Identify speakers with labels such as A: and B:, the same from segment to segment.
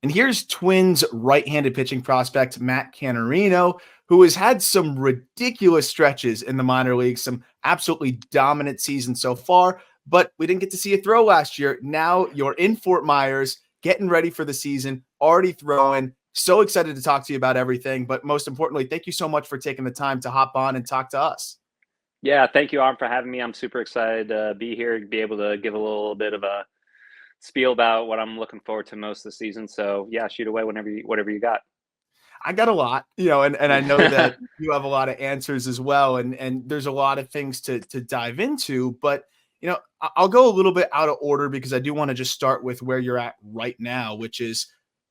A: And here's Twins right-handed pitching prospect Matt Canterino, who has had some ridiculous stretches in the minor leagues, some absolutely dominant seasons so far, but we didn't get to see a throw last year. Now you're in Fort Myers, getting ready for the season, already throwing. So excited to talk to you about everything, but most importantly, thank you so much for taking the time to hop on and talk to us.
B: Yeah, thank you, Arm, for having me. I'm super excited to be here, be able to give a little bit of a spiel about what I'm looking forward to most this season. So yeah, shoot away whatever you got.
A: I got a lot, and I know that you have a lot of answers as well, and there's a lot of things to dive into. But I'll go a little bit out of order because I do want to just start with where you're at right now, which is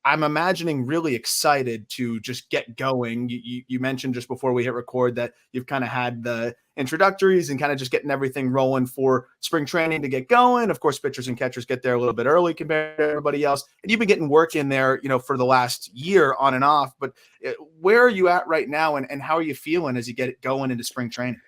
A: I'm imagining really excited to just get going. You mentioned just before we hit record that you've kind of had the introductories and kind of just getting everything rolling for spring training to get going. Of course, pitchers and catchers get there a little bit early compared to everybody else. And you've been getting work in there, for the last year on and off. But where are you at right now, and how are you feeling as you get it going into spring training?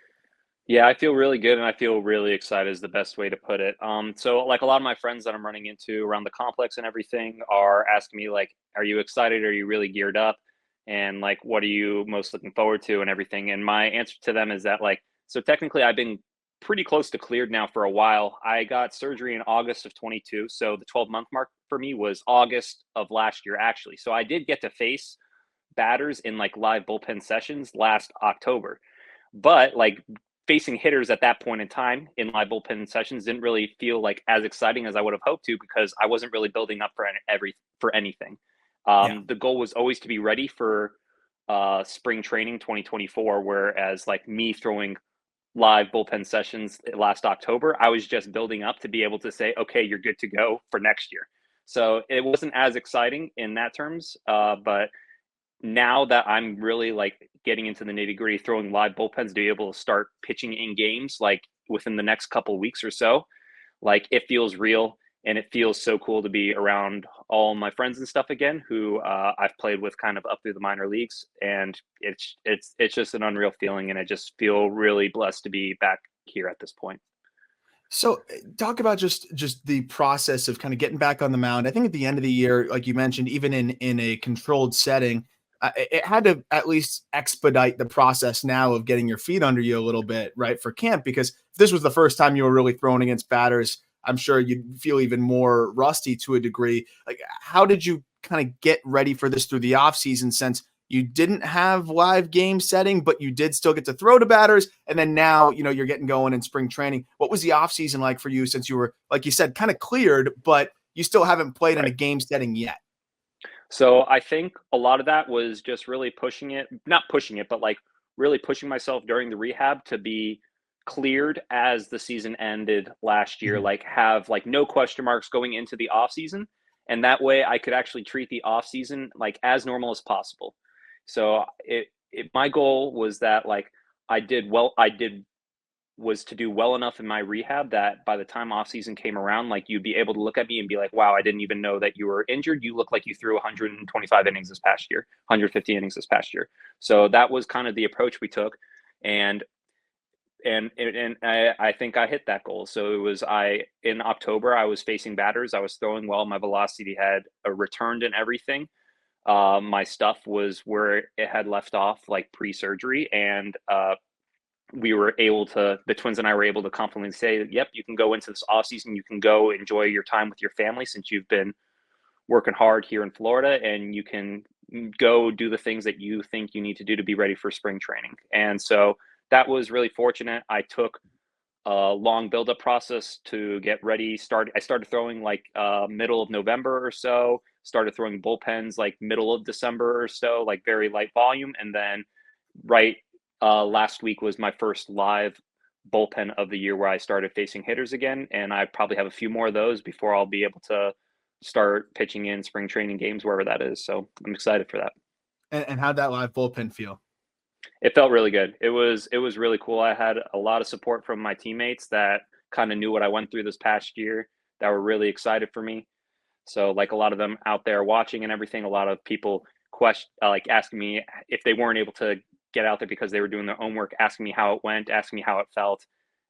B: Yeah, I feel really good and I feel really excited is the best way to put it. So like a lot of my friends that I'm running into around the complex and everything are asking me like, are you excited? Are you really geared up? And like, what are you most looking forward to and everything? And my answer to them is that like, so technically I've been pretty close to cleared now for a while. I got surgery in August of 22. So the 12-month mark for me was August of last year, actually. So I did get to face batters in like live bullpen sessions last October. But like facing hitters at that point in time in live bullpen sessions didn't really feel like as exciting as I would have hoped to because I wasn't really building up for anything.
A: Yeah.
B: The goal was always to be ready for spring training 2024, whereas like me throwing live bullpen sessions last October, I was just building up to be able to say, okay, you're good to go for next year. So it wasn't as exciting in that terms, but now that I'm really like getting into the nitty gritty, throwing live bullpens to be able to start pitching in games like within the next couple of weeks or so, like it feels real and it feels so cool to be around all my friends and stuff again who I've played with kind of up through the minor leagues, and it's just an unreal feeling, and I just feel really blessed to be back here at this point.
A: So talk about just the process of kind of getting back on the mound. I think at the end of the year, like you mentioned, even in a controlled setting, it had to at least expedite the process now of getting your feet under you a little bit, right, for camp. Because if this was the first time you were really throwing against batters, I'm sure you'd feel even more rusty to a degree. Like, how did you kind of get ready for this through the offseason since you didn't have live game setting, but you did still get to throw to batters. And then now, you're getting going in spring training. What was the offseason like for you since you were, like you said, kind of cleared, but you still haven't played in a
B: Right.
A: game setting yet?
B: So I think a lot of that was just really pushing it, not pushing it, but like really pushing myself during the rehab to be cleared as the season ended last year,
A: Mhm.
B: like have like no question marks going into the off season. And that way I could actually treat the off season like as normal as possible. So my goal was that like I did was to do well enough in my rehab that by the time off season came around, like you'd be able to look at me and be like, wow, I didn't even know that you were injured. You look like you threw 125 innings this past year, 150 innings this past year. So that was kind of the approach we took. And I think I hit that goal. So it was in October I was facing batters. I was throwing well. My velocity had returned and everything. My stuff was where it had left off, like pre-surgery, and the twins and I were able to confidently say, yep, you can go into this off season. You can go enjoy your time with your family since you've been working hard here in Florida, and you can go do the things that you think you need to do to be ready for spring training. And so that was really fortunate. I took a long build-up process to get ready. I started throwing like middle of November or so. Started throwing bullpens like middle of December or so, like very light volume, and then right last week was my first live bullpen of the year where I started facing hitters again, and I probably have a few more of those before I'll be able to start pitching in spring training games wherever that is. So I'm excited for that.
A: And how'd that live bullpen feel?
B: It felt really good. It was really cool. I had a lot of support from my teammates that kind of knew what I went through this past year that were really excited for me. So like a lot of them out there watching and everything, a lot of people like asking me if they weren't able to get out there because they were doing their own work, asking me how it went, asking me how it felt.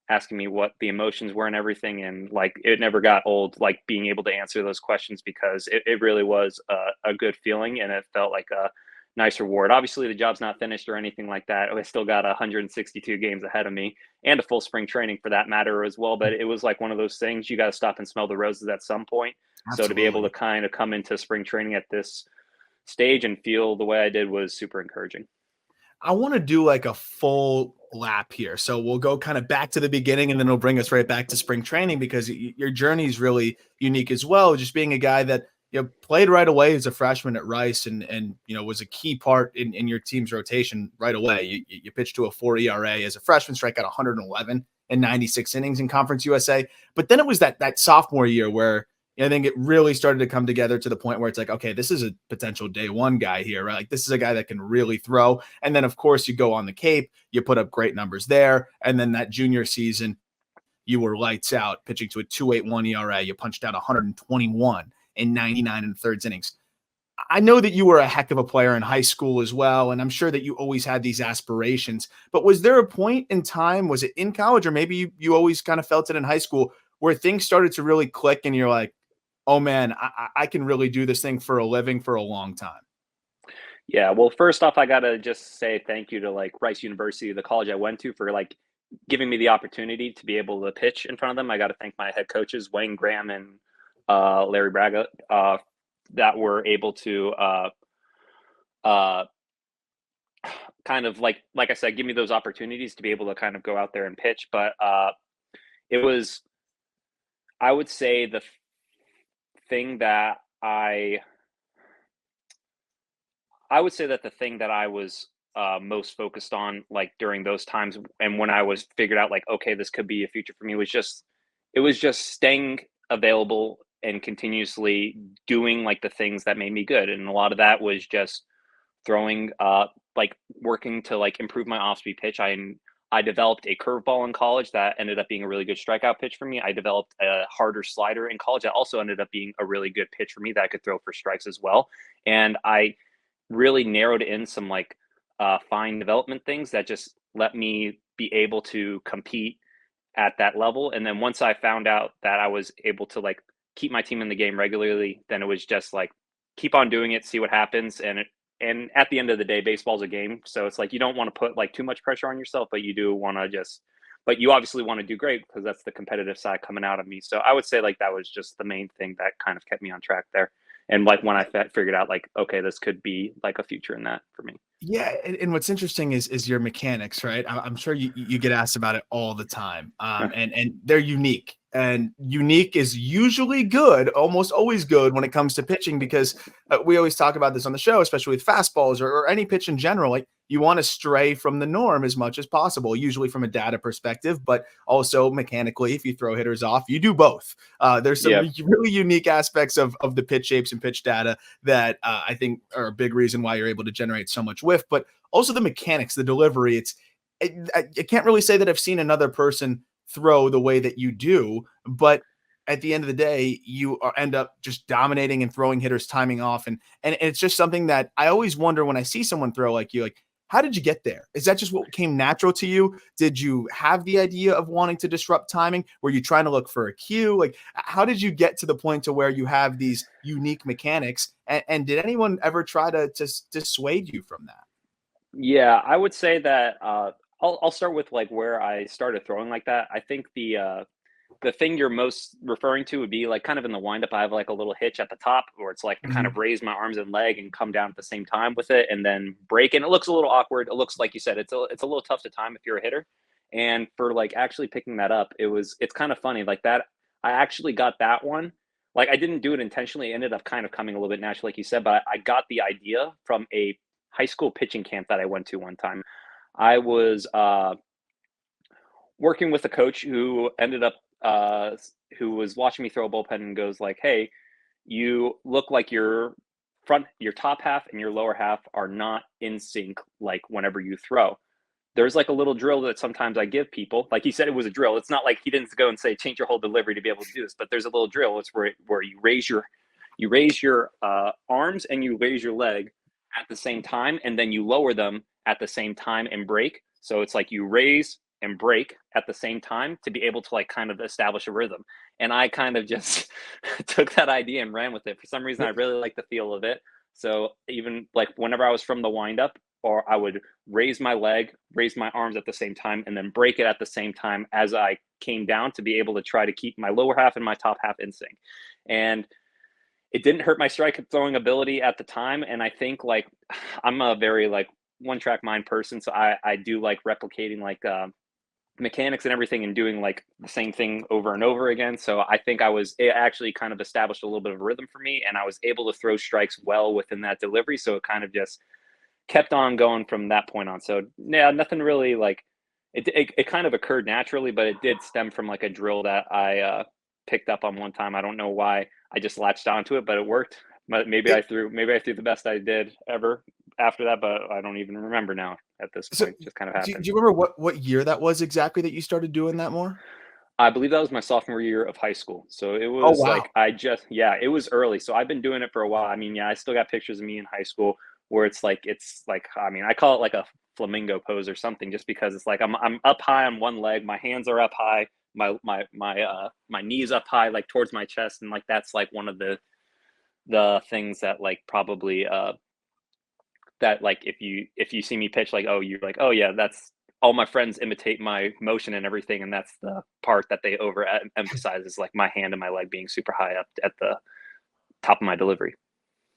B: asking me what the emotions were and everything. And like, it never got old, like being able to answer those questions, because it really was a good feeling, and it felt like a nice reward. Obviously the job's not finished or anything like that. I still got 162 games ahead of me, and a full spring training for that matter as well. But it was like one of those things, you got to stop and smell the roses at some point. So to be able to
A: Absolutely.
B: kind of come into spring training at this stage and feel the way I did was super encouraging.
A: I want to do like a full lap here. So we'll go kind of back to the beginning and then it'll bring us right back to spring training because your journey is really unique as well. Just being a guy that played right away as a freshman at Rice and was a key part in your team's rotation right away. You pitched to a 4 ERA as a freshman, strike out 111 in 96 innings in Conference USA. But then it was that sophomore year where I think it really started to come together to the point where it's like, okay, this is a potential day one guy here, right? Like this is a guy that can really throw. And then of course you go on the Cape, you put up great numbers there. And then that junior season, you were lights out, pitching to a 2.81 ERA. You punched out 121 in 99 and thirds innings. I know that you were a heck of a player in high school as well, and I'm sure that you always had these aspirations. But was there a point in time, was it in college, or maybe you always kind of felt it in high school, where things started to really click and you're like, oh man, I can really do this thing for a living for a long time?
B: Yeah, well, first off, I gotta just say thank you to like Rice University, the college I went to, for like giving me the opportunity to be able to pitch in front of them. I got to thank my head coaches, Wayne Graham and Larry Braga, that were able to uh, kind of like I said, give me those opportunities to be able to kind of go out there and pitch. But it was, I would say, the thing that I would say that the thing that I was most focused on, like during those times, and when I was figured out, like, okay, this could be a future for me, was just it was just staying available and continuously doing like the things that made me good, and a lot of that was just throwing, like working to like improve my off speed pitch. I developed a curveball in college that ended up being a really good strikeout pitch for me. I developed a harder slider in college that also ended up being a really good pitch for me that I could throw for strikes as well. And I really narrowed in some like fine development things that just let me be able to compete at that level. And then once I found out that I was able to like keep my team in the game regularly, then it was just like keep on doing it, see what happens. And at the end of the day, baseball's a game, so it's like you don't want to put like too much pressure on yourself, but you do want to just, but you obviously want to do great because that's the competitive side coming out of me. So I would say like that was just the main thing that kind of kept me on track there. And like when I figured out like, okay, this could be like a future in that for me.
A: Yeah, and what's interesting is your mechanics, right? I'm sure you get asked about it all the time, and they're unique. And unique is usually good, almost always good when it comes to pitching because we always talk about this on the show, especially with fastballs or any pitch in general. Like you want to stray from the norm as much as possible, usually from a data perspective, but also mechanically. If you throw hitters off, you do both. There's some
B: Yeah.
A: really unique aspects of the pitch shapes and pitch data that I think are a big reason why you're able to generate so much whiff, but also the mechanics, the delivery. I can't really say that I've seen another person throw the way that you do, but at the end of the day, end up just dominating and throwing hitters timing off. And it's just something that I always wonder when I see someone throw like you, like, how did you get there? Is that just what came natural to you? Did you have the idea of wanting to disrupt timing? Were you trying to look for a cue? Like, how did you get to the point to where you have these unique mechanics? And did anyone ever try to dissuade you from that?
B: Yeah, I would say that I'll start with like where I started throwing like that. I think the thing you're most referring to would be like kind of in the windup. I have like a little hitch at the top where it's like I kind of
A: Mhm.
B: raise my arms and leg and come down at the same time with it and then break. And it looks a little awkward. It looks like you said it's a little tough to time if you're a hitter. And for like actually picking that up, it's kind of funny like that. I actually got that one. Like I didn't do it intentionally. It ended up kind of coming a little bit naturally, like you said. But I got the idea from a high school pitching camp that I went to one time. I was working with a coach who ended up who was watching me throw a bullpen and goes like, "Hey, you look like your top half and your lower half are not in sync. Like whenever you throw, there's like a little drill that sometimes I give people. Like he said, it was a drill. It's not like he didn't go and say change your whole delivery to be able to do this, but there's a little drill. It's where you raise your arms and you raise your leg at the same time, and then you lower them at the same time and break. So it's like you raise and break at the same time to be able to like kind of establish a rhythm. And I kind of just took that idea and ran with it. For some reason, I really like the feel of it. So even like whenever I was from the windup, or I would raise my leg, raise my arms at the same time, and then break it at the same time as I came down to be able to try to keep my lower half and my top half in sync. And it didn't hurt my strike throwing ability at the time. And I think like I'm a very like one track mind person. So I do like replicating like mechanics and everything and doing like the same thing over and over again. So I think it actually kind of established a little bit of rhythm for me, and I was able to throw strikes well within that delivery. So it kind of just kept on going from that point on. So yeah, nothing really like it kind of occurred naturally, but it did stem from like a drill that I picked up on one time. I don't know why I just latched onto it, but it worked. But maybe I threw the best I did ever after that, but I don't even remember now at this
A: So
B: point. It just kind of
A: do
B: happened.
A: you remember what year that was exactly that you started doing that more?
B: I believe that was my sophomore year of high school. So it
A: Oh,
B: was
A: wow.
B: like yeah, it was early. So I've been doing it for a while. I mean, yeah, I still got pictures of me in high school where it's like I mean, I call it like a flamingo pose or something just because it's like I'm up high on one leg, my hands are up high, my knees up high like towards my chest, and like that's like one of the things that like probably that like if you see me pitch like, oh, you're like, oh yeah, that's all my friends imitate my motion and everything, and that's the part that they over emphasize is like my hand and my leg being super high up at the top of my delivery.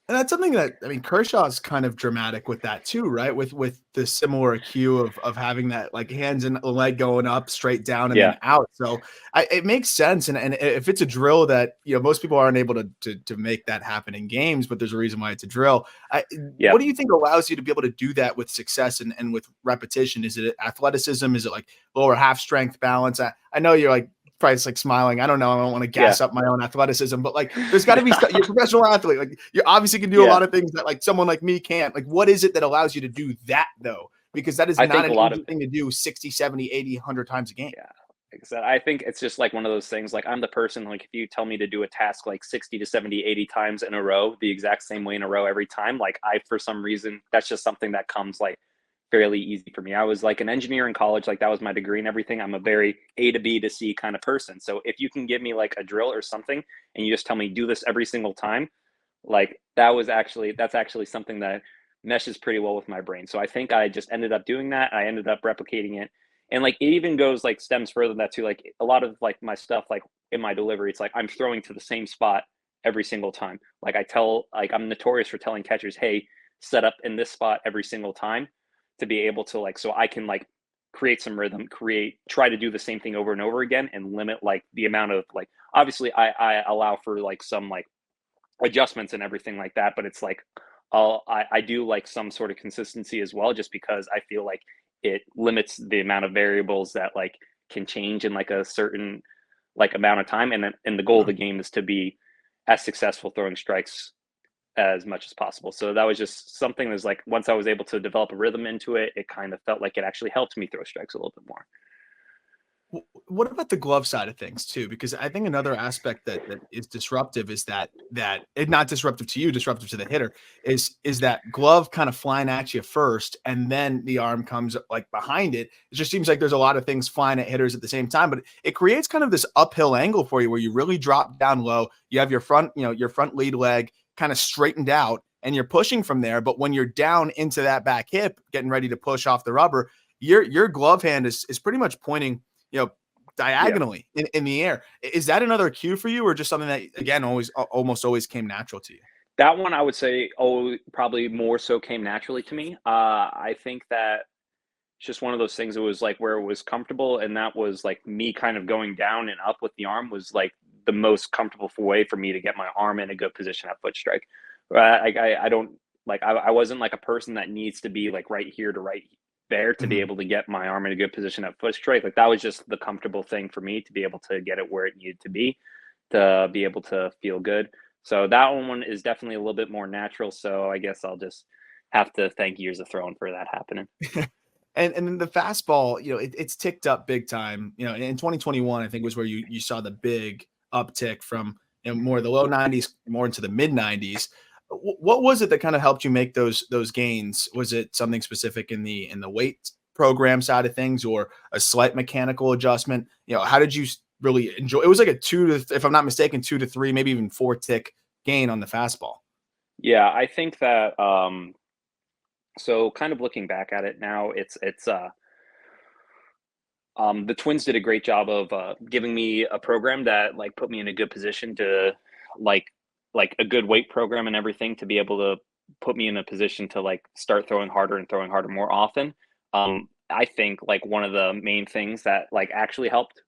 A: And that's something that I mean, Kershaw's kind of dramatic with that too, right? With the similar cue of having that like hands and leg going up, straight down, and then
B: Yeah,
A: out. So it makes sense. And if it's a drill that most people aren't able to make that happen in games, but there's a reason why it's a drill.
B: yeah,
A: What do you think allows you to be able to do that with success and with repetition? Is it athleticism? Is it like lower half strength balance? I know you're like probably just like smiling. I don't know. I don't want to
B: yeah.
A: gas up my own athleticism, but like, there's got to be stuff. You're a professional athlete. Like, you obviously can do a
B: Yeah,
A: lot of things that like someone like me can't. Like, what is it that allows you to do that though? Because that is
B: I
A: not
B: think a
A: an
B: lot of
A: easy thing to do 60, 70, 80, 100 times a game.
B: yeah. Like I said, I think it's just like one of those things. Like I'm the person, like if you tell me to do a task like 60 to 70, 80 times in a row, the exact same way in a row every time, like for some reason, that's just something that comes like fairly easy for me. I was like an engineer in college, like that was my degree and everything. I'm a very A to B to C kind of person. So if you can give me like a drill or something and you just tell me do this every single time, like that's actually something that meshes pretty well with my brain. So I think I just ended up doing that. I ended up replicating it. And like it even goes like stems further than that too. Like a lot of like my stuff, like in my delivery, it's like I'm throwing to the same spot every single time. Like I'm notorious for telling catchers, hey, set up in this spot every single time to be able to like so I can like create some rhythm, try to do the same thing over and over again and limit like the amount of like obviously I allow for like some like adjustments and everything like that, but it's like I do like some sort of consistency as well, just because I feel like it limits the amount of variables that like can change in like a certain like amount of time, and the goal of the game is to be as successful throwing strikes as much as possible. So that was just something that's like once I was able to develop a rhythm into it, it kind of felt like it actually helped me throw strikes a little bit more.
A: What about the glove side of things too? Because I think another aspect that is disruptive is that it not disruptive to you, disruptive to the hitter is that glove kind of flying at you first, and then the arm comes like behind it. It just seems like there's a lot of things flying at hitters at the same time, but it creates kind of this uphill angle for you where you really drop down low. You have your front lead leg kind of straightened out, and you're pushing from there. But when you're down into that back hip, getting ready to push off the rubber, your glove hand is pretty much pointing you know,
B: Yeah.
A: diagonally in the air. Is that another cue for you, or just something that again almost always came natural to you?
B: That one I would say, oh, probably more so came naturally to me. I think that it's just one of those things that was like where it was comfortable, and that was like me kind of going down and up with the arm was like the most comfortable way for me to get my arm in a good position at foot strike. I don't like I wasn't like a person that needs to be like right here to right there to be
A: Mhm.
B: able to get my arm in a good position at foot strike. Like that was just the comfortable thing for me to be able to get it where it needed to be able to feel good. So that one is definitely a little bit more natural. So I guess I'll just have to thank years of throwing for that happening.
A: And then the fastball, it's ticked up big time. In 2021, I think was where you saw the big uptick from more of the low 90s, more into the mid 90s. What was it that kind of helped you make those gains? Was it something specific in the weight program side of things or a slight mechanical adjustment? How did you really enjoy? It was like a if I'm not mistaken, 2 to 3, maybe even 4 tick gain on the fastball.
B: Yeah, I think that so kind of looking back at it now, the Twins did a great job of giving me a program that like put me in a good position to like like a good weight program and everything to be able to put me in a position to like start throwing harder and throwing harder more often. I think like one of the main things that like actually helped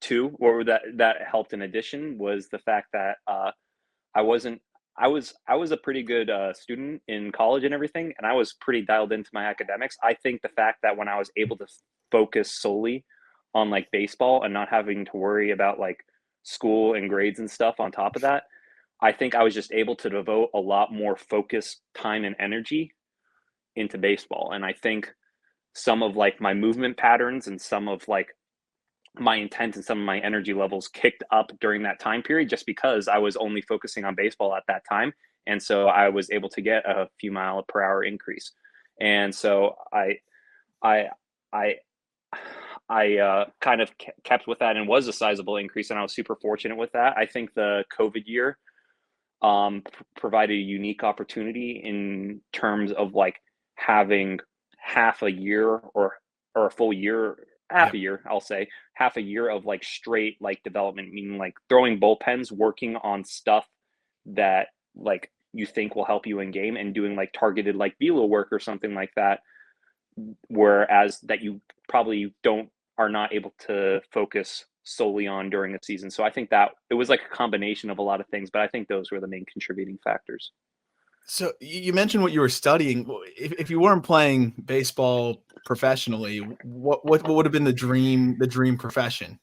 B: too, or that helped in addition was the fact that I wasn't I was a pretty good student in college and everything, and I was pretty dialed into my academics. I think the fact that when I was able to focus solely on like baseball and not having to worry about like school and grades and stuff on top of that, I think I was just able to devote a lot more focus, time, and energy into baseball. And I think some of like my movement patterns and some of like my intent and some of my energy levels kicked up during that time period just because I was only focusing on baseball at that time. And so I was able to get a few mile per hour increase. And so I, I, I kind of kept with that and was a sizable increase. And I was super fortunate with that. I think the COVID year provided a unique opportunity in terms of like having half a year or a full year, half
A: Yep.
B: a year, I'll say half a year of like straight like development, meaning like throwing bullpens, working on stuff that like you think will help you in game and doing like targeted like velo work or something like that, whereas that you probably don't are not able to focus solely on during a season. So I think that it was like a combination of a lot of things, but I think those were the main contributing factors.
A: So you mentioned what you were studying. If you weren't playing baseball professionally, what would have been the dream profession?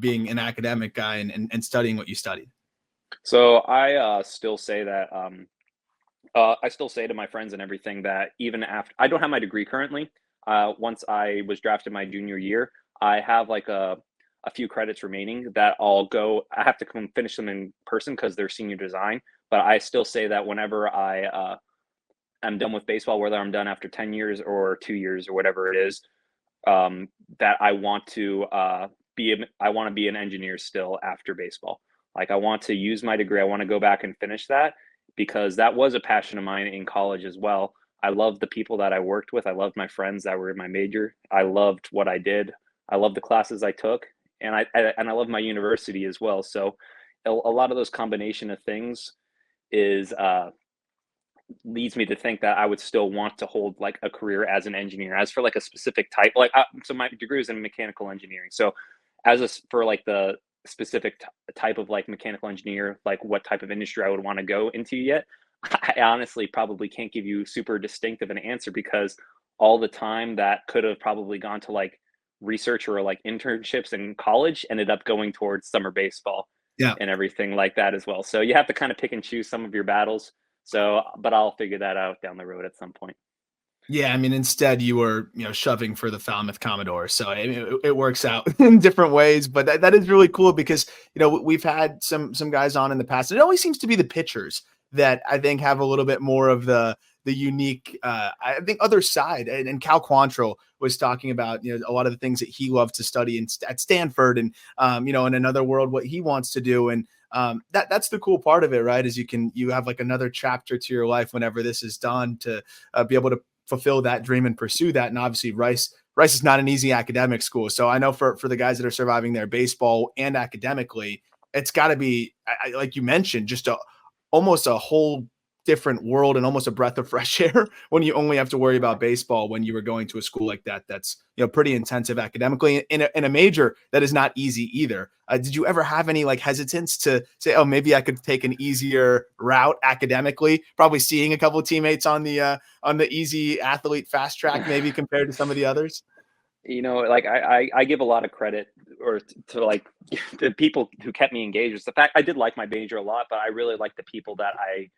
A: Being an academic guy and studying what you studied.
B: So I still say that I still say to my friends and everything that even after I don't have my degree currently, once I was drafted my junior year, I have like a few credits remaining that I'll go. I have to come finish them in person because they're senior design. But I still say that whenever I am done with baseball, whether I'm done after 10 years or 2 years or whatever it is, that I want to I want to be an engineer still after baseball. Like I want to use my degree. I want to go back and finish that because that was a passion of mine in college as well. I loved the people that I worked with. I loved my friends that were in my major. I loved what I did. I loved the classes I took, and I love my university as well. So a lot of those combination of things is leads me to think that I would still want to hold like a career as an engineer. As for like a specific type, like so my degree is in mechanical engineering. So for like the specific type of like mechanical engineer, like what type of industry I would want to go into yet, I honestly probably can't give you super distinctive an answer because all the time that could have probably gone to like research or like internships in college ended up going towards summer baseball
A: Yeah.
B: and everything like that as well. So you have to kind of pick and choose some of your battles. So, but I'll figure that out down the road at some point.
A: Yeah, I mean, instead you were, shoving for the Falmouth Commodore. So I mean, it works out in different ways, but that is really cool because we've had some guys on in the past. It always seems to be the pitchers that I think have a little bit more of the unique, I think, other side. And Cal Quantrill was talking about a lot of the things that he loved to study at Stanford, and in another world what he wants to do. And that's the cool part of it, right? Is you have like another chapter to your life whenever this is done to be able to fulfill that dream and pursue that. And obviously Rice is not an easy academic school. So I know for the guys that are surviving their baseball and academically, it's got to be, like you mentioned, just almost a whole different world and almost a breath of fresh air when you only have to worry about baseball when you were going to a school like that. That's pretty intensive academically in a major that is not easy either. Did you ever have any like hesitance to say, oh, maybe I could take an easier route academically? Probably seeing a couple of teammates on the easy athlete fast track, maybe compared to some of the others.
B: Like I give a lot of credit or to like the people who kept me engaged. It's the fact I did like my major a lot, but I really like the people that I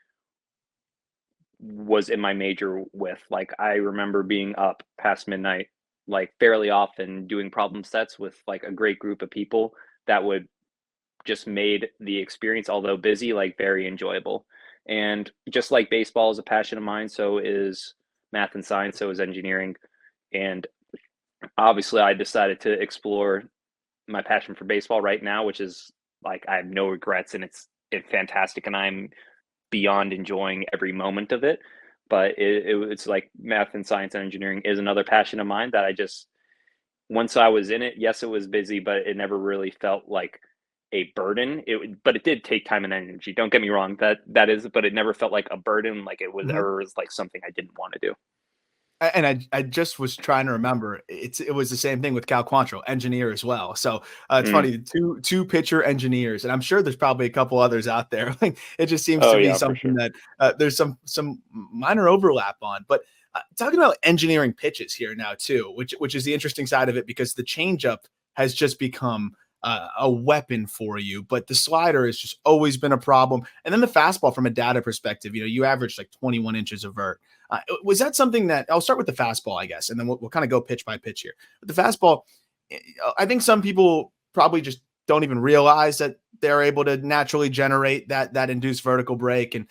B: was in my major with. Like I remember being up past midnight, like fairly often doing problem sets with like a great group of people that would just made the experience, although busy, like very enjoyable. And just like baseball is a passion of mine, so is math and science, so is engineering. And Obviously, I decided to explore my passion for baseball right now, which is like I have no regrets, and it's fantastic, and I'm beyond enjoying every moment of it. But it's like math and science and engineering is another passion of mine that I just once I was in it, yes, it was busy, but it never really felt like a burden. But it did take time and energy. Don't get me wrong, that is, but it never felt like a burden, like it was,
A: Mhm.
B: or it was like something I didn't want to do.
A: And I just was trying to remember. It was the same thing with Cal Quantrill, engineer as well. So it's
B: Mm.
A: funny, the two pitcher engineers, and I'm sure there's probably a couple others out there. Like it just seems
B: Oh
A: to be
B: yeah, for
A: something
B: sure.
A: that there's some minor overlap on. But talking about engineering pitches here now too, which is the interesting side of it because the changeup has just become a weapon for you, but the slider has just always been a problem. And then the fastball, from a data perspective, you average like 21 inches of vert. Was that something that I'll start with the fastball, I guess, and then we'll kind of go pitch by pitch here. But the fastball, I think some people probably just don't even realize that they're able to naturally generate that induced vertical break and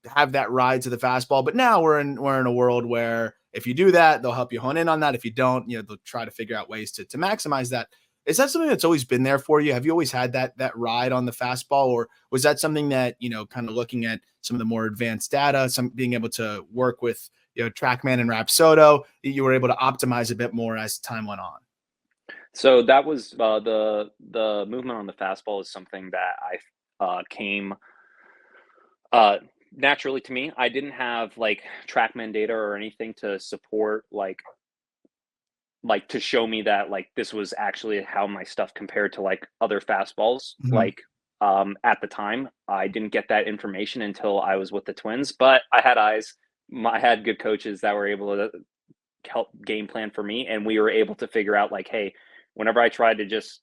A: have that ride to the fastball. But now we're in a world where if you do that, they'll help you hone in on that. If you don't, they'll try to figure out ways to maximize that. Is that something that's always been there for you? Have you always had that ride on the fastball, or was that something that kind of looking at some of the more advanced data, some being able to work with TrackMan and Rapsodo, you were able to optimize a bit more as time went on?
B: So that was the movement on the fastball is something that I came uh, naturally to me. I didn't have like TrackMan data or anything to support like to show me that like this was actually how my stuff compared to like other fastballs.
A: Mhm.
B: Like at the time, I didn't get that information until I was with the Twins, but I had eyes. I had good coaches that were able to help game plan for me, and we were able to figure out like, hey, whenever I tried to just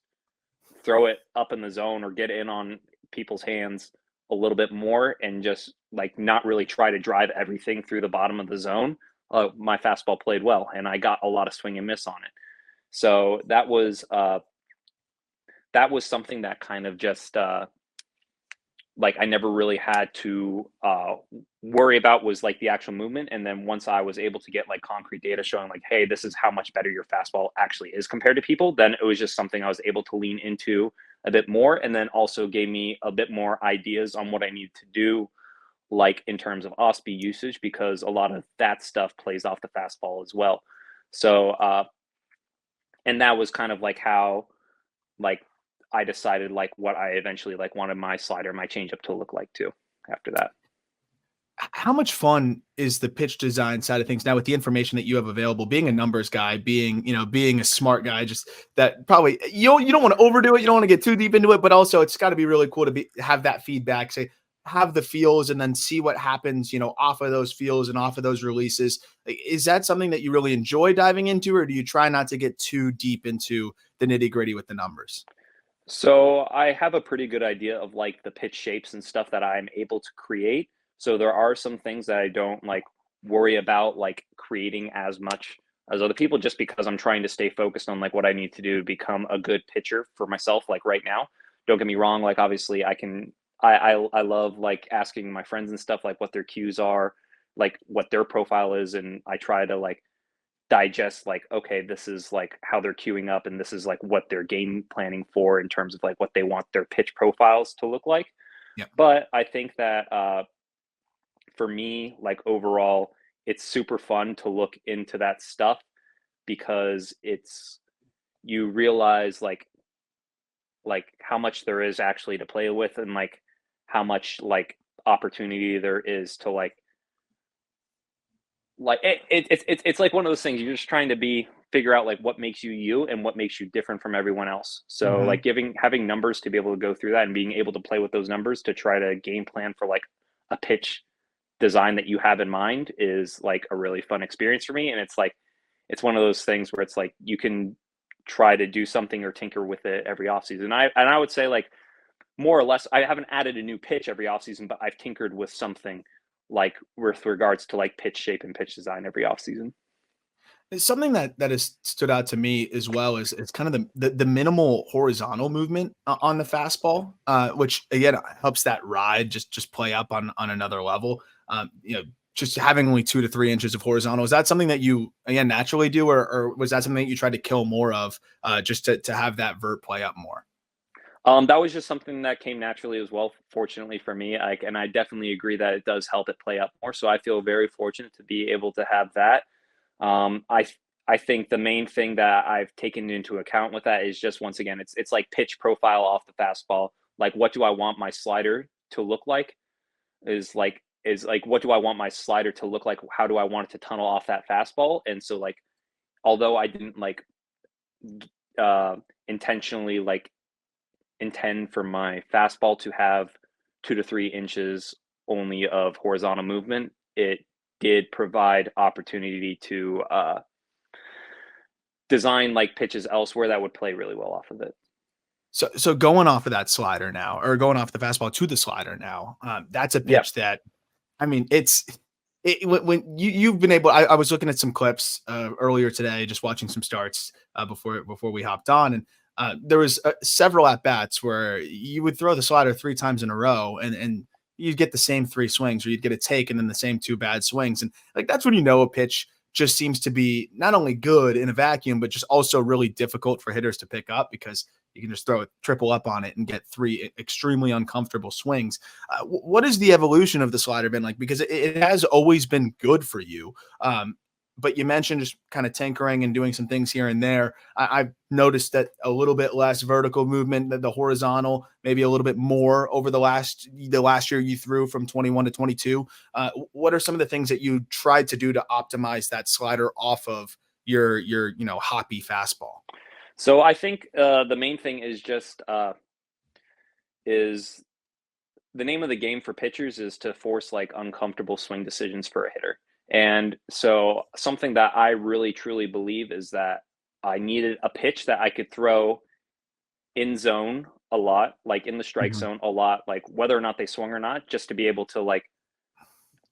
B: throw it up in the zone or get in on people's hands a little bit more and just like not really try to drive everything through the bottom of the zone, my fastball played well, and I got a lot of swing and miss on it. So that was something that kind of just like I never really had to worry about was like the actual movement. And then once I was able to get like concrete data showing like, hey, this is how much better your fastball actually is compared to people, then it was just something I was able to lean into a bit more. And then also gave me a bit more ideas on what I need to do, like in terms of off speed usage, because a lot of that stuff plays off the fastball as well. So, and that was kind of like how like I decided like what I eventually like wanted my slider, my changeup to look like too after that.
A: How much fun is the pitch design side of things now with the information that you have available? Being a numbers guy, being a smart guy, just that probably you don't want to overdo it. You don't want to get too deep into it, but also it's got to be really cool to have that feedback. Say have the feels and then see what happens. Off of those feels and off of those releases. Like, is that something that you really enjoy diving into, or do you try not to get too deep into the nitty gritty with the numbers?
B: So I have a pretty good idea of like the pitch shapes and stuff that I'm able to create. So there are some things that I don't like worry about like creating as much as other people just because I'm trying to stay focused on like what I need to do to become a good pitcher for myself like right now. Don't get me wrong, like obviously I love like asking my friends and stuff like what their cues are, like what their profile is, and I try to like digest like okay, this is like how they're queuing up and this is like what they're game planning for in terms of like what they want their pitch profiles to look like.
A: Yeah.
B: But I think that for me like overall it's super fun to look into that stuff because it's you realize like how much there is actually to play with and like how much like opportunity there is to like it's like one of those things you're just trying to be figure out like what makes you you and what makes you different from everyone else. So like
A: Mhm.
B: giving having numbers to be able to go through that and being able to play with those numbers to try to game plan for like a pitch design that you have in mind is like a really fun experience for me. And it's like it's one of those things where it's like you can try to do something or tinker with it every offseason. And I would say like more or less, I haven't added a new pitch every offseason, but I've tinkered with something like with regards to like pitch shape and pitch design every offseason.
A: It's something that has stood out to me as well is kind of the minimal horizontal movement on the fastball, which again helps that ride just play up on another level. just having only 2 to 3 inches of horizontal, is that something that you again naturally do, or was that something that you tried to kill more of, just to have that vert play up more?
B: That was just something that came naturally as well, fortunately for me. And I definitely agree that it does help it play up more. So I feel very fortunate to be able to have that. Um, I I think the main thing that I've taken into account with that is just once again, it's like pitch profile off the fastball. Like, what do I want my slider to look like? Is like what do I want my slider to look like? How do I want it to tunnel off that fastball? And so like, although I didn't like uh, intentionally like intend for my fastball to have 2 to 3 inches only of horizontal movement, it did provide opportunity to design like pitches elsewhere that would play really well off of it.
A: So going off of that slider now, or going off the fastball to the slider now, that's a
B: Yep.
A: pitch that, I mean, when you've been able. I was looking at some clips earlier today, just watching some starts before we hopped on, and there was several at bats where you would throw the slider 3 times in a row, and you'd get the same 3 swings, or you'd get a take and then the same 2 bad swings, and like that's when you know a pitch just seems to be not only good in a vacuum, but just also really difficult for hitters to pick up because you can just throw a triple up on it and get three extremely uncomfortable swings. What has the evolution of the slider been like? Because it has always been good for you. But you mentioned just kind of tinkering and doing some things here and there. I've noticed that a little bit less vertical movement, the horizontal, maybe a little bit more over the last year you threw from 21 to 22. What are some of the things that you tried to do to optimize that slider off of your hoppy fastball?
B: So I think the main thing is the name of the game for pitchers is to force like uncomfortable swing decisions for a hitter. And so something that I really truly believe is that I needed a pitch that I could throw in zone a lot, like in the strike
A: Mhm.
B: zone a lot, like whether or not they swung or not, just to be able to like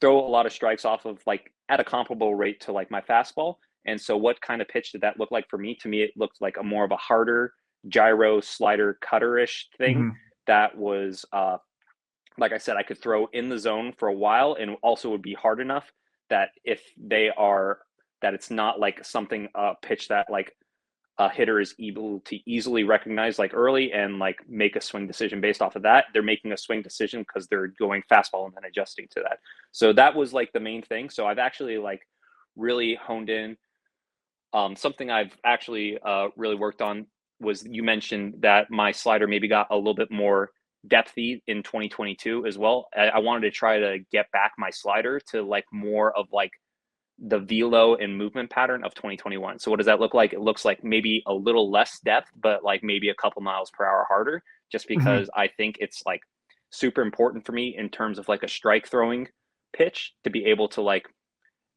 B: throw a lot of strikes off of like at a comparable rate to like my fastball. And so what kind of pitch did that look like for me? To me, it looked like a more of a harder gyro slider cutter-ish thing
A: Mhm.
B: that was like I said, I could throw in the zone for a while and also would be hard enough that if they are that it's not like something pitch that like a hitter is able to easily recognize like early and like make a swing decision based off of that. They're making a swing decision because they're going fastball and then adjusting to that. So that was like the main thing. So I've actually like really honed in. Something I've actually really worked on was you mentioned that my slider maybe got a little bit more depthy in 2022 as well. I wanted to try to get back my slider to like more of like the velo and movement pattern of 2021. So what does that look like? It looks like maybe a little less depth, but like maybe a couple miles per hour harder, just
A: Mhm.
B: because I think it's like super important for me in terms of like a strike throwing pitch to be able to like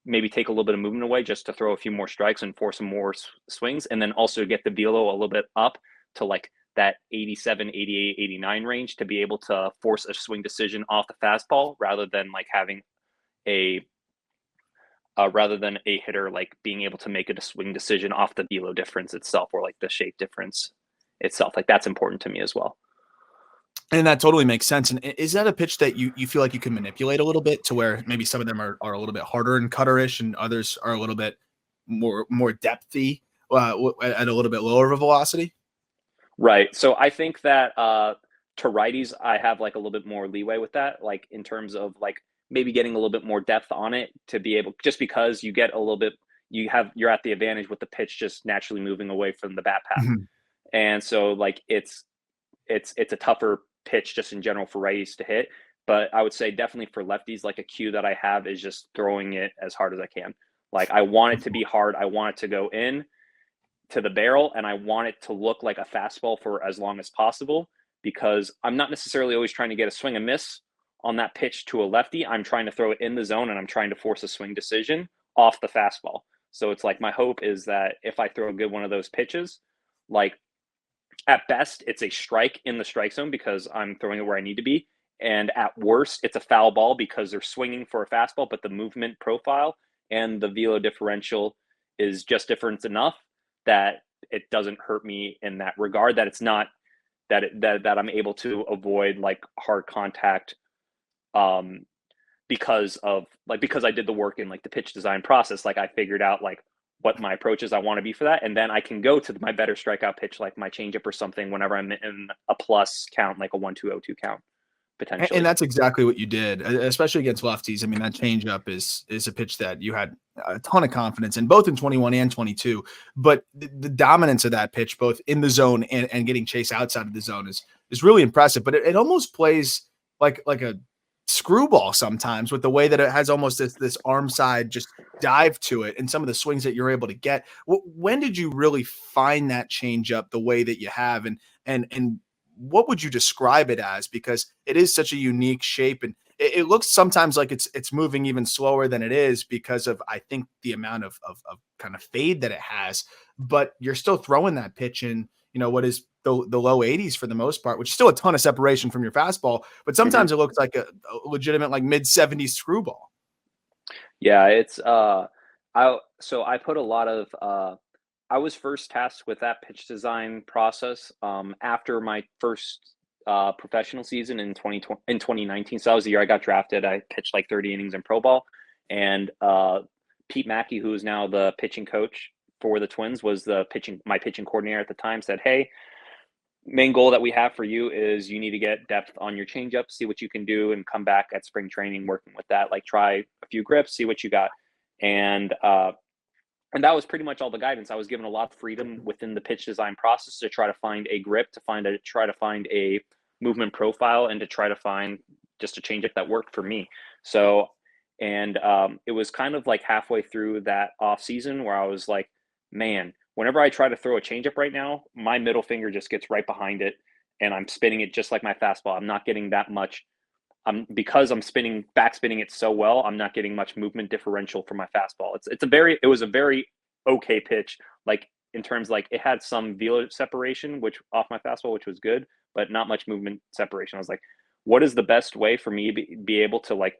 B: maybe take a little bit of movement away just to throw a few more strikes and force some more swings, and then also get the velo a little bit up to like that 87, 88, 89 range to be able to force a swing decision off the fastball rather than like having a rather than a hitter like being able to make a swing decision off the velo difference itself or like the shape difference itself. Like that's important to me as well.
A: And that totally makes sense. And is that a pitch that you feel like you can manipulate a little bit to where maybe some of them are a little bit harder and cutterish, and others are a little bit more depthy at a little bit lower of a velocity?
B: Right. So I think that to righties, I have like a little bit more leeway with that, like in terms of like maybe getting a little bit more depth on it to be able just because you get a little bit you're at the advantage with the pitch just naturally moving away from the bat path.
A: Mhm.
B: And so like it's a tougher pitch just in general for righties to hit. But I would say definitely for lefties, like a cue that I have is just throwing it as hard as I can. Like I want it to be hard. I want it to go in to the barrel and I want it to look like a fastball for as long as possible because I'm not necessarily always trying to get a swing and miss on that pitch to a lefty. I'm trying to throw it in the zone and I'm trying to force a swing decision off the fastball. So it's like my hope is that if I throw a good one of those pitches, like at best, it's a strike in the strike zone because I'm throwing it where I need to be. And at worst, it's a foul ball because they're swinging for a fastball, but the movement profile and the velo differential is just different enough that it doesn't hurt me in that regard. That it's not that I'm able to avoid like hard contact um, because I did the work in like the pitch design process, like I figured out like what my approaches I want to be for that, and then I can go to my better strikeout pitch, like my changeup or something, whenever I'm in a plus count, like a 1-2-0-2 count
A: And
B: potentially.
A: that's exactly what you did, especially against lefties. I mean, that changeup is a pitch that you had a ton of confidence in, both in 21 and 22. But the dominance of that pitch, both in the zone and getting chase outside of the zone, is really impressive. But it almost plays like a screwball sometimes, with the way that it has almost this arm side just dive to it, and some of the swings that you're able to get. When did you really find that changeup the way that you have, and what would you describe it as? Because it is such a unique shape, and it looks sometimes like it's moving even slower than it is, because of, I think, the amount of kind of fade that it has. But you're still throwing that pitch in, what is the low 80s for the most part, which is still a ton of separation from your fastball. But
B: Hmm.
A: sometimes it looks like a legitimate, like, mid 70s screwball.
B: Yeah, it's I put a lot of I was first tasked with that pitch design process after my first professional season in 2020 in 2019. So that was the year I got drafted. I pitched like 30 innings in pro ball, and Pete Mackey, who is now the pitching coach for the Twins, was my pitching coordinator at the time. Said, "Hey, main goal that we have for you is you need to get depth on your changeup, see what you can do, and come back at spring training working with that. Like try a few grips, see what you got." And and that was pretty much all the guidance. I was given a lot of freedom within the pitch design process to try to find a grip, try to find a movement profile, and to try to find just a changeup that worked for me. So, and it was kind of like halfway through that off season where I was like, man, whenever I try to throw a changeup right now, my middle finger just gets right behind it, and I'm spinning it just like my fastball. I'm not getting that much. Because I'm back spinning it so well, I'm not getting much movement differential for my fastball. It was a very okay pitch, like in terms like it had some velo separation, which off my fastball, which was good, but not much movement separation. I was like, what is the best way for me to be able to like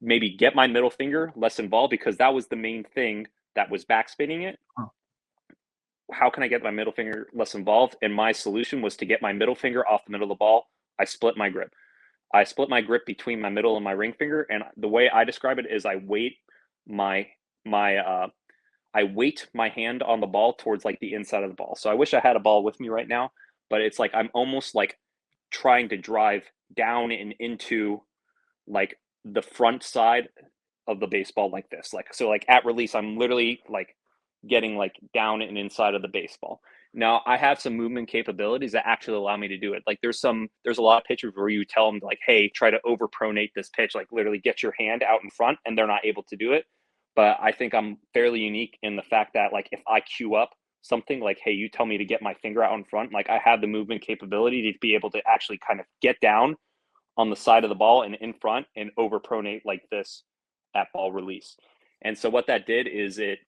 B: maybe get my middle finger less involved, because that was the main thing that was back spinning it.
A: Huh.
B: How can I get my middle finger less involved? And my solution was to get my middle finger off the middle of the ball. I split my grip between my middle and my ring finger, and the way I describe it is my my I weight my hand on the ball towards like the inside of the ball. So I wish I had a ball with me right now, but it's like I'm almost like trying to drive down and into like the front side of the baseball like this. Like so like at release I'm literally like getting like down and inside of the baseball. Now I have some movement capabilities that actually allow me to do it. Like there's a lot of pitchers where you tell them like, hey, try to over pronate this pitch, like literally get your hand out in front, and they're not able to do it. But I think I'm fairly unique in the fact that like if I cue up something like, hey, you tell me to get my finger out in front, like I have the movement capability to be able to actually kind of get down on the side of the ball and in front and over pronate like this at ball release. And so what that did is it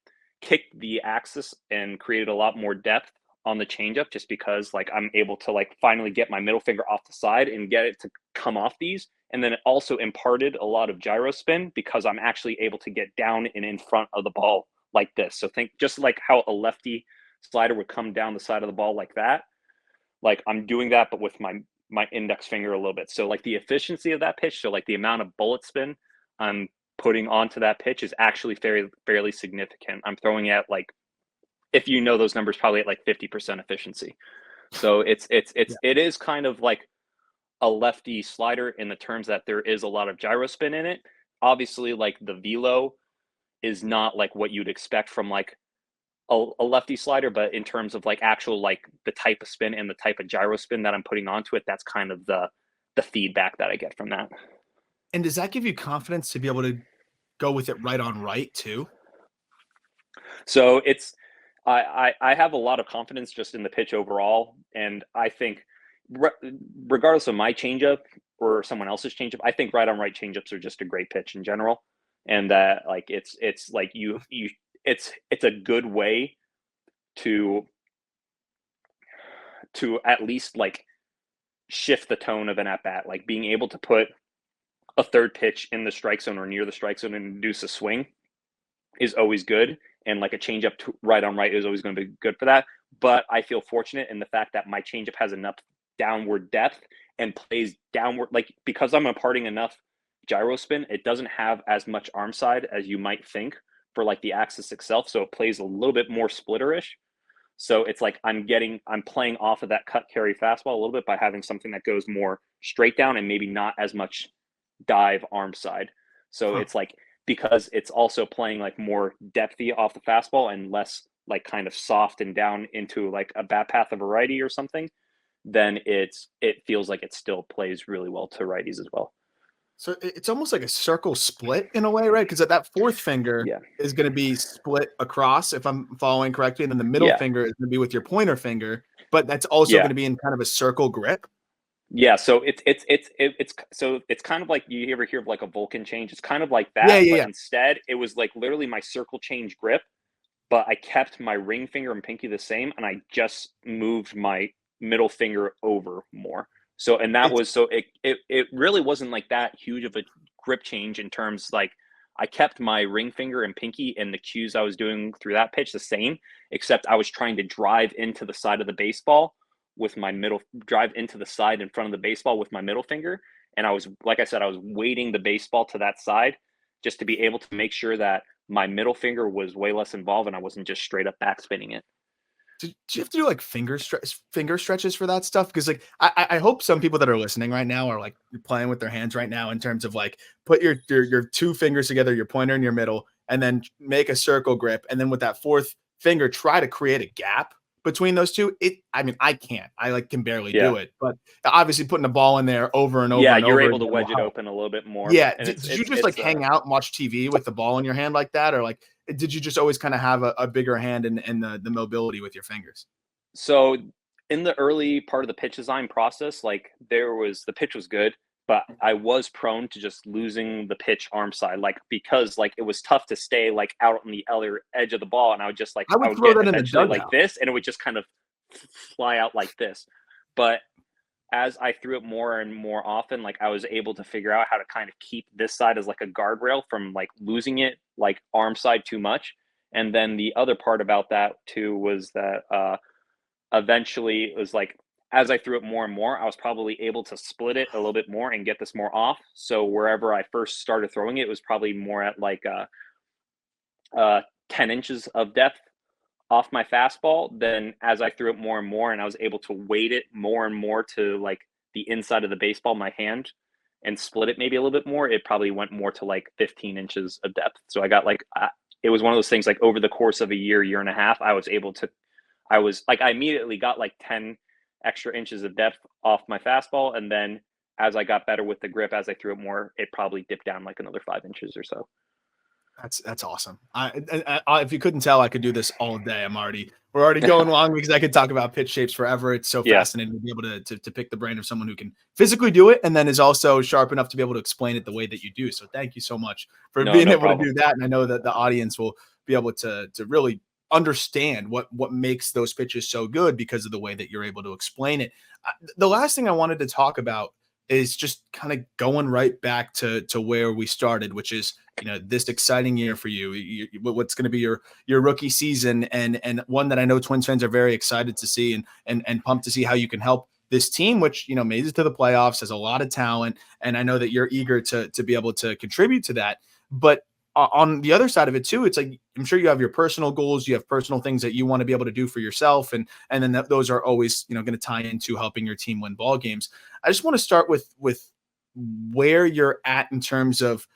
B: kicked the axis and created a lot more depth on the changeup, just because like I'm able to like finally get my middle finger off the side and get it to come off these. And then it also imparted a lot of gyro spin because I'm actually able to get down and in front of the ball like this. So think just like how a lefty slider would come down the side of the ball like that. Like I'm doing that, but with my index finger a little bit. So like the efficiency of that pitch, so like the amount of bullet spin I'm putting onto that pitch is actually fairly significant. I'm throwing at like, if you know those numbers, probably at like 50% efficiency. So
A: Yeah.
B: it is kind of like a lefty slider in the terms that there is a lot of gyro spin in it. Obviously, like the velo is not like what you'd expect from like a lefty slider, but in terms of like actual like the type of spin and the type of gyro spin that I'm putting onto it, that's kind of the feedback that I get from that.
A: And does that give you confidence to be able to go with it right on right too?
B: So it's I have a lot of confidence just in the pitch overall, and I think re- regardless of my changeup or someone else's changeup, I think right on right changeups are just a great pitch in general, and that like it's like it's a good way to at least like shift the tone of an at bat, like being able to put a third pitch in the strike zone or near the strike zone and induce a swing is always good. And like a changeup right on right is always going to be good for that. But I feel fortunate in the fact that my changeup has enough downward depth and plays downward, like because I'm imparting enough gyro spin, it doesn't have as much arm side as you might think for like the axis itself. So it plays a little bit more splitterish. So it's like I'm playing off of that cut carry fastball a little bit by having something that goes more straight down and maybe not as much dive arm side. So
A: Huh.
B: it's like, because it's also playing like more depthy off the fastball and less like kind of soft and down into like a bat path of a righty or something, then it feels like it still plays really well to righties as well.
A: So it's almost like a circle split in a way, right? Because that fourth finger
B: Yeah.
A: is going to be split across, if I'm following correctly, and then the middle
B: Yeah.
A: finger is going to be with your pointer finger, but that's also going
B: Yeah.
A: to be in kind of a circle grip.
B: Yeah, so it's kind of like, you ever hear of like a Vulcan change? It's kind of like
A: Yeah,
B: that,
A: yeah,
B: but
A: yeah.
B: instead it was like literally my circle change grip, but I kept my ring finger and pinky the same, and I just moved my middle finger over more. So, and that
A: It's
B: was, so it really wasn't like that huge of a grip change in terms like, I kept my ring finger and pinky and the cues I was doing through that pitch the same, except I was trying to drive into the side of the baseball with my middle, drive into the side in front of the baseball with my middle finger. And I was, like I said, I was weighting the baseball to that side just to be able to make sure that my middle finger was way less involved and I wasn't just straight up backspinning it.
A: do you have to do like finger stretches for that stuff? Because like I hope some people that are listening right now are like playing with their hands right now in terms of like put your two fingers together, your pointer and your middle, and then make a circle grip, and then with that fourth finger, try to create a gap between those two. I mean, I can't. I like can barely
B: Yeah.
A: do it, but obviously putting the ball in there over and over
B: Yeah,
A: and
B: you're
A: over
B: able to
A: again will
B: wedge it
A: help.
B: open a little bit more.
A: Yeah.
B: And
A: Did you just like hang out and watch TV with the ball in your hand like that? Or like did you just always kind of have a bigger hand and the mobility with your fingers?
B: so in the early part of the pitch design process, like the pitch was good, but I was prone to just losing the pitch arm side, like because like it was tough to stay like out on the other edge of the ball, and I would just like
A: I
B: I
A: would
B: would
A: throw
B: get
A: that in the
B: eventually like
A: dugout.
B: this, and it would just kind of fly out like this. But as I threw it more and more often, like I was able to figure out how to kind of keep this side as like a guardrail from like losing it like arm side too much. And then the other part about that too was that eventually it was like, as I threw it more and more, I was probably able to split it a little bit more and get this more off. So wherever I first started throwing it, it was probably more at like 10 inches of depth off my fastball. Then as I threw it more and more and I was able to weight it more and more to like the inside of the baseball, my hand, and split it maybe a little bit more, it probably went more to like 15 inches of depth. So I got like, it was one of those things like over the course of a year and a half, I was like, I immediately got like 10 extra inches of depth off my fastball. And then as I got better with the grip, as I threw it more, it probably dipped down like another 5 inches or so.
A: That's awesome. If you couldn't tell, I could do this all day. We're already going long because I could talk about pitch shapes forever. It's so
B: Yeah,
A: fascinating to be able to pick the brain of someone who can physically do it and then is also sharp enough to be able to explain it the way that you do. So thank you so much for
B: no,
A: being
B: no
A: able to
B: problem.
A: do that. And I know that the audience will be able to really understand what makes those pitches so good because of the way that you're able to explain it. The last thing I wanted to talk about is just kind of going right back to where we started, which is this exciting year for you. What's going to be your rookie season, and one that I know Twins fans are very excited to see and pumped to see how you can help this team, which made it to the playoffs, has a lot of talent, and I know that you're eager to be able to contribute to that. But on the other side of it too, it's like I'm sure you have your personal goals, you have personal things that you want to be able to do for yourself, and then those are always going to tie into helping your team win ball games. I just want to start with where you're at in terms of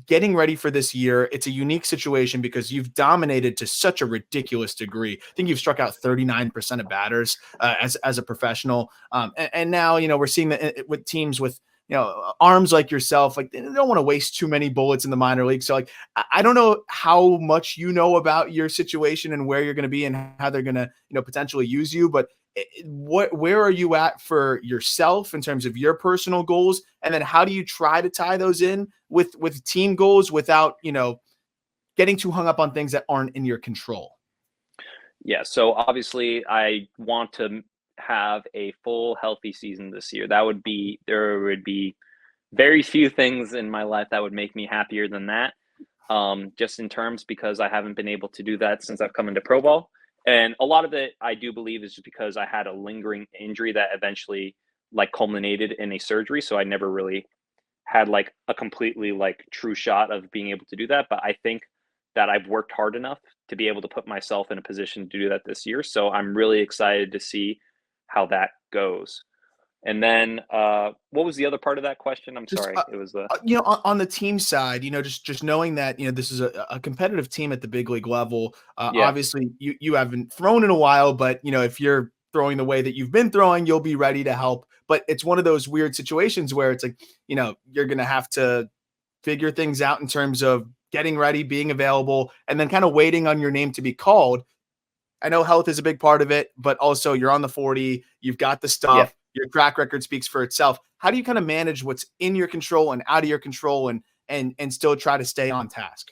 A: getting ready for this year. It's a unique situation because you've dominated to such a ridiculous degree. I think you've struck out 39% of batters as a professional. And now, we're seeing that with teams with, arms like yourself, like they don't want to waste too many bullets in the minor league. So like, I don't know how much you know about your situation and where you're going to be and how they're going to, potentially use you, but where are you at for yourself in terms of your personal goals, and then how do you try to tie those in with team goals without getting too hung up on things that aren't in your control?
B: Yeah, so obviously I want to have a full healthy season this year. There would be very few things in my life that would make me happier than that. Just in terms, because I haven't been able to do that since I've come into pro ball. And a lot of it I do believe is just because I had a lingering injury that eventually like culminated in a surgery. So I never really had like a completely like true shot of being able to do that. But I think that I've worked hard enough to be able to put myself in a position to do that this year. So I'm really excited to see how that goes. And then what was the other part of that question? I'm
A: Just
B: sorry. It was the
A: on the team side, just knowing that this is a competitive team at the big league level.
B: yeah.
A: Obviously, you haven't thrown in a while, but if you're throwing the way that you've been throwing, you'll be ready to help. But it's one of those weird situations where it's like you're gonna have to figure things out in terms of getting ready, being available, and then kind of waiting on your name to be called. I know health is a big part of it, but also you're on the 40, you've got the
B: Yeah.
A: stuff, your track record speaks for itself. How do you kind of manage what's in your control and out of your control and still try to stay on task?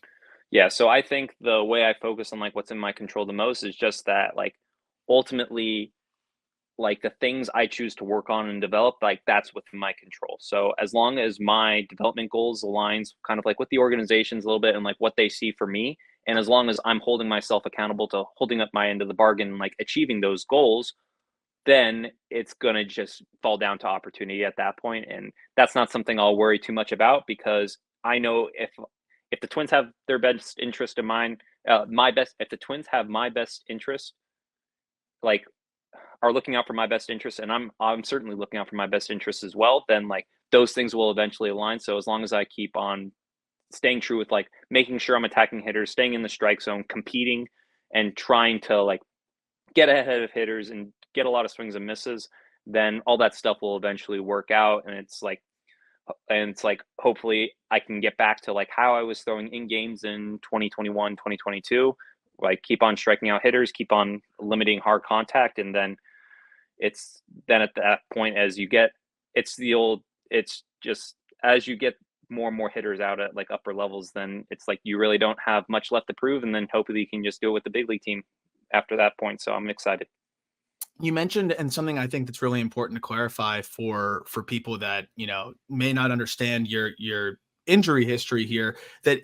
B: Yeah, so I think the way I focus on like what's in my control the most is just that like ultimately like the things I choose to work on and develop, like that's within my control. So as long as my development goals aligns kind of like with the organizations a little bit and like what they see for me, and as long as I'm holding myself accountable to holding up my end of the bargain and like achieving those goals, then it's gonna just fall down to opportunity at that point. And that's not something I'll worry too much about because I know if the Twins have their best interest in mind, my best if the Twins have my best interest, like are looking out for my best interest, and I'm certainly looking out for my best interests as well, then like those things will eventually align. So as long as I keep on staying true with like making sure I'm attacking hitters, staying in the strike zone, competing, and trying to like get ahead of hitters and get a lot of swings and misses, then all that stuff will eventually work out. And it's like hopefully I can get back to like how I was throwing in games in 2021, 2022. Like keep on striking out hitters, keep on limiting hard contact, and then at that point as you get it's just as you get more and more hitters out at like upper levels, then it's like you really don't have much left to prove, and then hopefully you can just do it with the big league team after that point. So I'm excited.
A: You mentioned, and something I think that's really important to clarify for people that may not understand your injury history here, that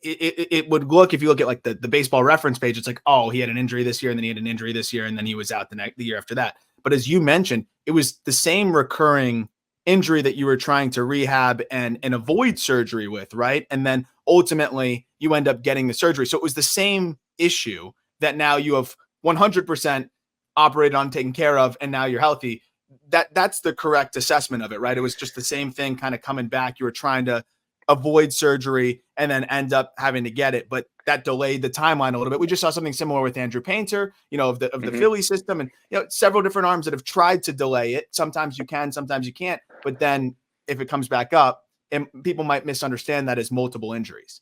A: it would look, if you look at like the baseball reference page, it's like, oh, he had an injury this year and then he had an injury this year and then he was out the year after that. But as you mentioned, it was the same recurring injury that you were trying to rehab and avoid surgery with, right? And then ultimately you end up getting the surgery. So it was the same issue that now you have 100% operated on, taken care of, and now you're healthy. That's the correct assessment of it, right? It was just the same thing kind of coming back. You were trying to avoid surgery and then end up having to get it, but that delayed the timeline a little bit. We just saw something similar with Andrew Painter, of the
B: Hmm.
A: Philly system, and several different arms that have tried to delay it. Sometimes you can, sometimes you can't. But then if it comes back up, and people might misunderstand that as multiple injuries.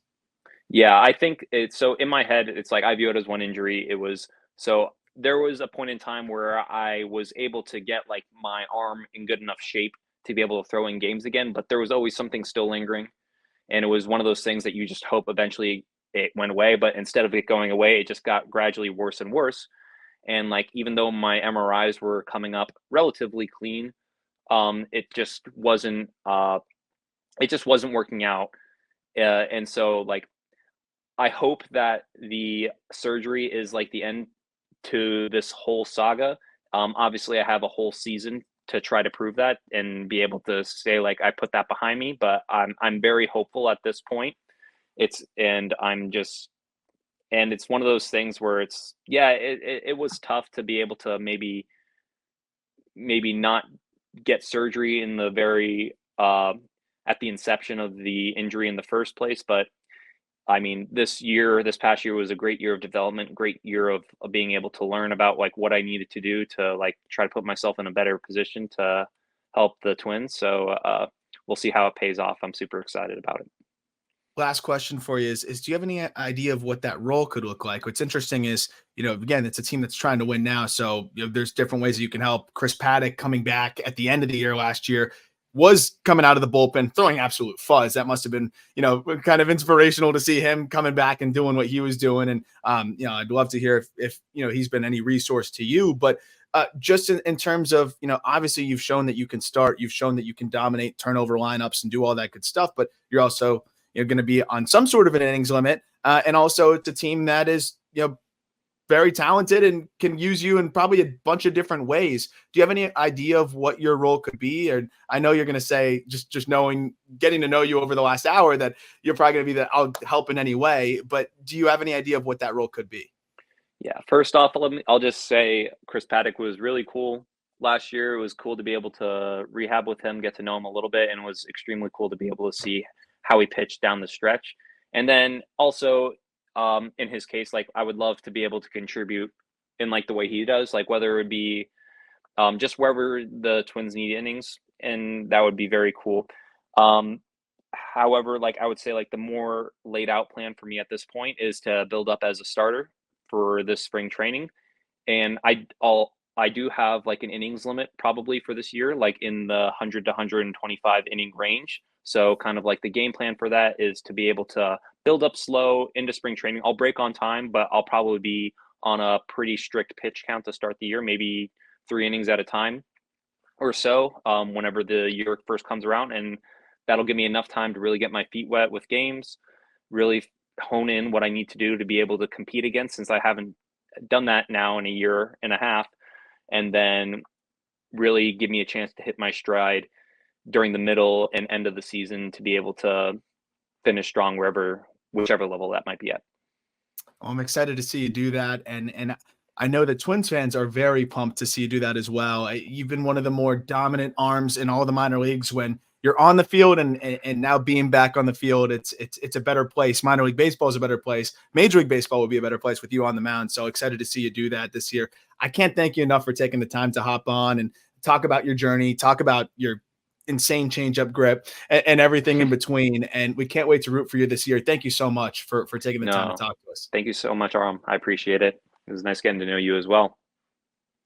B: Yeah, I think it's so in my head, it's like I view it as one injury. It was so there was a point in time where I was able to get like my arm in good enough shape to be able to throw in games again, but there was always something still lingering. And it was one of those things that you just hope eventually it went away. But instead of it going away, it just got gradually worse and worse. And like even though my MRIs were coming up relatively clean, it just wasn't working out. And so like I hope that the surgery is like the end to this whole saga. Obviously, I have a whole season to try to prove that and be able to say like I put that behind me. But I'm very hopeful at this point. It's and I'm just and it's one of those things where it's yeah, it was tough to be able to maybe not get surgery in the very at the inception of the injury in the first place, but I mean, this past year was a great year of development, great year of being able to learn about like what I needed to do to like try to put myself in a better position to help the Twins. So we'll see how it pays off. I'm super excited about it.
A: Last question for you is do you have any idea of what that role could look like? What's interesting is, again, it's a team that's trying to win now. So, there's different ways that you can help. Chris Paddock coming back at the end of the year last year was coming out of the bullpen, throwing absolute fuzz. That must have been, kind of inspirational to see him coming back and doing what he was doing. And, I'd love to hear if he's been any resource to you, but just in terms of, obviously you've shown that you can start, you've shown that you can dominate turnover lineups and do all that good stuff, but you're also, going to be on some sort of an innings limit. And also it's a team that is, very talented and can use you in probably a bunch of different ways. Do you have any idea of what your role could be? Or I know you're going to say just knowing, getting to know you over the last hour, that you're probably going to be that I'll help in any way. But do you have any idea of what that role could be?
B: Yeah, first off, I'll just say Chris Paddock was really cool last year. It was cool to be able to rehab with him, get to know him a little bit, and it was extremely cool to be able to see how he pitched down the stretch. And then also, in his case, like I would love to be able to contribute in like the way he does, like whether it would be just wherever the Twins need innings, and that would be very cool. Um, However, like I would say, like the more laid out plan for me at this point is to build up as a starter for this spring training, and I do have like an innings limit probably for this year, like in the 100 to 125 inning range. So kind of like the game plan for that is to be able to build up slow into spring training. I'll break on time, but I'll probably be on a pretty strict pitch count to start the year, maybe 3 innings at a time or so, whenever the year first comes around. And that'll give me enough time to really get my feet wet with games, really hone in what I need to do to be able to compete against, since I haven't done that now in a year and a half, and then really give me a chance to hit my stride during the middle and end of the season to be able to finish strong whichever level that might be at.
A: Well, I'm excited to see you do that, and I know that Twins fans are very pumped to see you do that as well. You've been one of the more dominant arms in all the minor leagues when you're on the field, and now being back on the field, it's a better place. Minor league baseball is a better place. Major league baseball will be a better place with you on the mound. So excited to see you do that this year. I can't thank you enough for taking the time to hop on and talk about your journey, talk about your insane changeup grip and everything in between. And we can't wait to root for you this year. Thank you so much for taking the time to
B: No,
A: talk to us.
B: thank you so much, Aram. I appreciate it. It was nice getting to know you as well.